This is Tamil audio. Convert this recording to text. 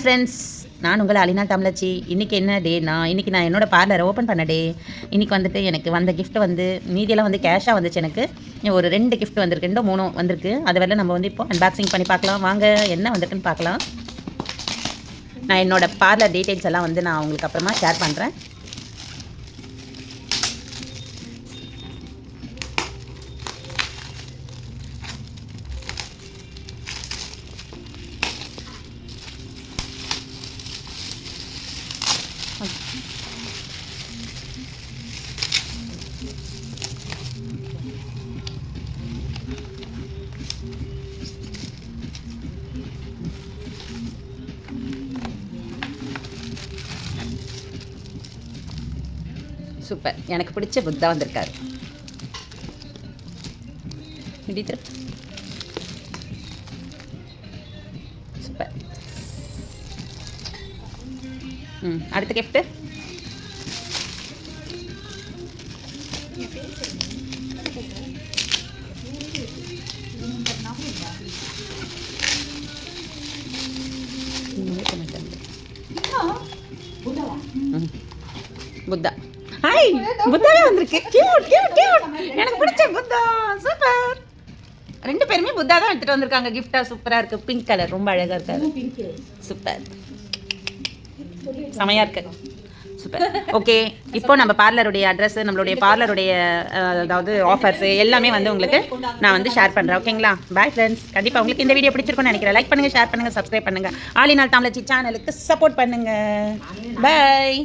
ஃப்ரெண்ட்ஸ், நான் உங்கள் அலினா தமிழச்சி. இன்றைக்கி என்ன டேனா, இன்றைக்கி நான் என்னோடய பார்லரை ஓப்பன் பண்ண டே. இன்றைக்கி வந்துட்டு எனக்கு வந்த கிஃப்ட் வந்து மீதியெல்லாம் வந்து கேஷாக வந்துச்சு. எனக்கு ஒரு 2 கிஃப்ட் வந்திருக்கு, 2 3 வந்திருக்கு. அது வரல நம்ம வந்து இப்போ அன்பாக்சிங் பண்ணி பார்க்கலாம். வாங்க என்ன வந்திருக்குன்னு பார்க்கலாம். நான் என்னோடய பார்லர் டீட்டெயில்ஸ் எல்லாம் வந்து நான் உங்களுக்கு அப்புறமா ஷேர் பண்ணுறேன். சூப்பர், எனக்கு பிடிச்ச புத்தா வந்திருக்காரு. சூப்பர். அடுத்த கிஃப்ட்டு புத்தா. ஹாய், புத்தாவே வந்திருக்கு. Cute cute cute. எனக்கு பிடிச்ச புத்தா. சூப்பர். 2 பேருமே புத்தா தான் எடுத்துட்டு வந்திருக்காங்க கிஃப்டா. சூப்பரா இருக்கு. பிங்க் கலர் ரொம்ப அழகா இருக்கு. சூப்பர், செமையா இருக்கு. சூப்பர். ஓகே, இப்போ நம்ம பார்லருடைய அட்ரஸ், நம்மளுடைய பார்லருடைய அதாவது ஆஃபர்ஸ் எல்லாமே வந்து உங்களுக்கு நான் வந்து ஷேர் பண்ணுறேன். ஓகேங்களா? Bye friends. கண்டிப்பாக உங்களுக்கு இந்த வீடியோ பிடிச்சிருக்கும்னு நினைக்கிறேன். லைக் பண்ணுங்கள், ஷேர் பண்ணுங்கள், சப்ஸ்கிரைப் பண்ணுங்கள். ஆலினால் தமிழச்சி சேனலுக்கு சப்போர்ட் பண்ணுங்கள். பாய்.